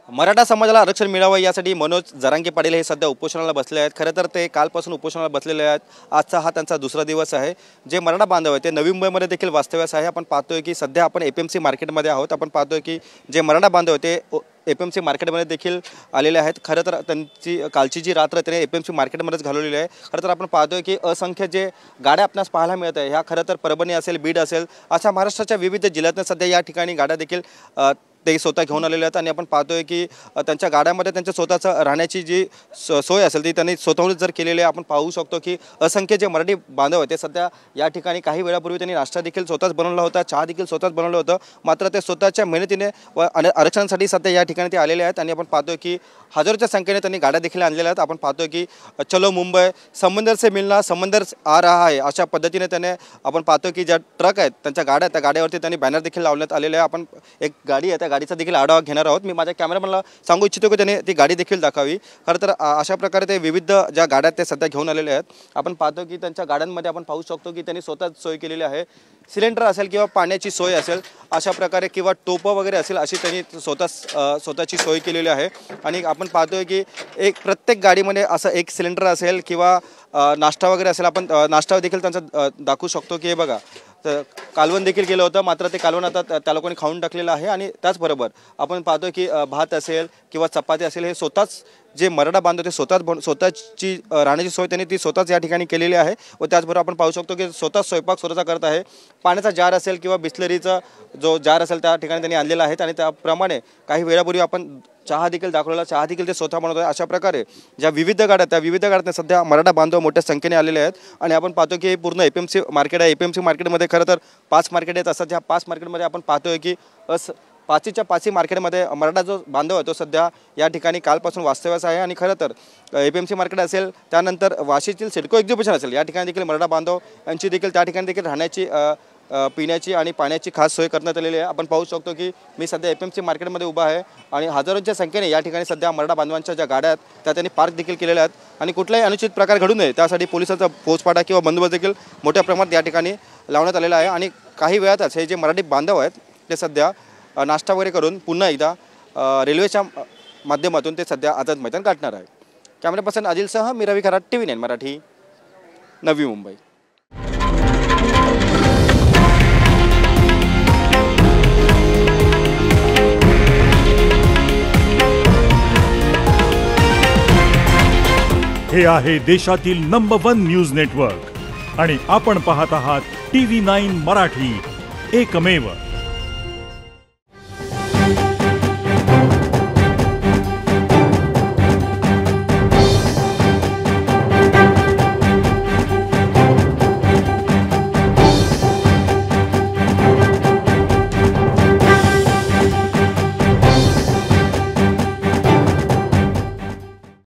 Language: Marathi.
मराठा समाजाला आरक्षण मिळावं यासाठी मनोज जरांगे पाटील हे सध्या उपोषणाला बसले आहेत। खरं तर ते कालपासून उपोषणाला बसलेले आहेत। आजचा हा त्यांचा दुसरा दिवस आहे। जे मराठा बांधव आहेत ते नवी मुंबईमध्ये देखील वास्तव्यास आहे। आपण पाहतोय की सध्या आपण एपीएमसी मार्केटमध्ये आहोत। आपण पाहतोय की जे मराठा बांधव ते एपीएमसी मार्केटमध्ये देखील आलेले आहेत। खरं तर त्यांची कालची जी रात्र त्याने एपीएमसी मार्केटमध्येच घालवलेली आहे। खरं तर आपण पाहतोय की असंख्य जे गाड्या आपल्यास पाहायला मिळत आहे ह्या खरं तर परभणी असेल, बीड असेल, अशा महाराष्ट्राच्या विविध जिल्ह्यातून सध्या या ठिकाणी गाड्या देखील ते स्वतः घेऊन आलेले आहेत। आणि आपण पाहतोय की त्यांच्या गाड्यामध्ये त्यांच्या स्वतःचं राहण्याची जी सोय असेल ती त्यांनी स्वतःहूनच जर केलेली आहे। आपण पाहू शकतो की असंख्य जे मराठी बांधव आहेत ते सध्या या ठिकाणी काही वेळापूर्वी त्यांनी नाश्ता देखील स्वतःच बनवला होता, चहा देखील स्वतःच बनवलं होतं। मात्र ते स्वतःच्या मेहनतीने व आरक्षणासाठी सध्या या ठिकाणी ते आलेले आहेत। आणि आपण पाहतोय की हजारोच्या संख्येने त्यांनी गाड्या देखील आणलेल्या आहेत। आपण पाहतोय की चलो मुंबई, समंदर से मिलना समंदर आ रहा है, अशा पद्धतीने त्याने आपण पाहतोय की ज्या ट्रक आहेत त्यांच्या गाड्या त्या गाड्यावरती त्यांनी बॅनर देखील लावण्यात आलेले आहे। आपण एक गाडी आहे त्या गाडीचा देखील आढावा घेणार आहोत। मी माझ्या कॅमेरामॅनला सांगू इच्छितो की त्याने ती गाडी देखील दाखवावी। खरं तर अशा प्रकारे ते विविध ज्या गाड्या ते सध्या घेऊन आलेले आहेत। आपण पाहतो की त्यांच्या गाड्यांमध्ये आपण पाहू शकतो की त्यांनी स्वतःच सोय केलेली आहे। सिलेंडर असेल किंवा पाण्याची सोय असेल अशा प्रकारे किंवा टोपं वगैरे असेल अशी त्यांनी स्वतःची सोय केलेली आहे। आणि आपण पाहतोय की एक प्रत्येक गाडीमध्ये असं एक सिलेंडर असेल किंवा नाश्ता वगैरे असेल। आपण नाश्ता देखील त्यांचा दाखवू शकतो की हे बघा तर कालवण देखील केलं होतं, मात्र ते कालवण आता त्या लोकांनी खाऊन टाकलेलं आहे। आणि त्याचबरोबर आपण पाहतोय की भात असेल किंवा चपाती असेल हे स्वतःच जे मराठा बांधव ते स्वतःची राहण्याची सोय त्यांनी ती स्वतःच या ठिकाणी केलेली आहे। व त्याचबरोबर आपण पाहू शकतो की स्वतःच स्वयंपाक स्वतःचा करत आहे। पाण्याचा जार असेल किंवा बिस्लरीचा जो जार असेल त्या ठिकाणी त्यांनी आणलेला आहे। आणि त्याप्रमाणे काही वेळापूर्वी आपण चहा देखील दाखवलेला, चहा देखील ते स्वतः बनवत आहे। अशा प्रकारे ज्या विविध गाड्या त्या विविध गाड्यात सध्या मराठा बांधव मोठ्या संख्येने आलेले आहेत। आणि आपण पाहतो की पूर्ण एपीएमसी मार्केट आहे। एपीएमसी मार्केटमध्ये खरं तर 5 मार्केट आहेत असतात। ह्या 5 मार्केटमध्ये आपण पाहतोय की पाचीच्या पाचही मार्केटमध्ये मराठा जो बांधव आहे तो सध्या या ठिकाणी कालपासून वास्तव्यास आहे। आणि खरं तर एपीएमसी मार्केट असेल, त्यानंतर वाशीतील सिडको एक्झिबिशन असेल, या ठिकाणी देखील मराठा बांधव यांची देखील त्या ठिकाणी देखील राहण्याची, पिण्याची आणि पाण्याची खास सोय करण्यात आलेली आहे। आपण पाहू शकतो की मी सध्या एपीएमसी मार्केटमध्ये उभा आहे आणि हजारोच्या संख्येने या ठिकाणी सध्या मराठा बांधवांच्या ज्या गाड्या आहेत त्या त्यांनी पार्क देखील केलेल्या आहेत। आणि कुठलाही अनुचित प्रकार घडू नये त्यासाठी पोलिसांचा फौजफाटा किंवा बंदोबस्त देखील मोठ्या प्रमाणात या ठिकाणी लावण्यात आलेला आहे। आणि काही वेळातच हे जे मराठी बांधव आहेत ते सध्या नाश्ता वगैरे करून पुन्हा एकदा रेल्वेच्या माध्यमातून ते सध्या आझाद मैदान गाठणार आहे। कॅमेरा पर्सन आदिलसह मी रवी खरात, TV9 मराठी, नवी मुंबई। हे आहे देशातील नंबर 1 न्यूज नेटवर्क आणि आपण पाहत आहात TV9 मराठी, एकमेव।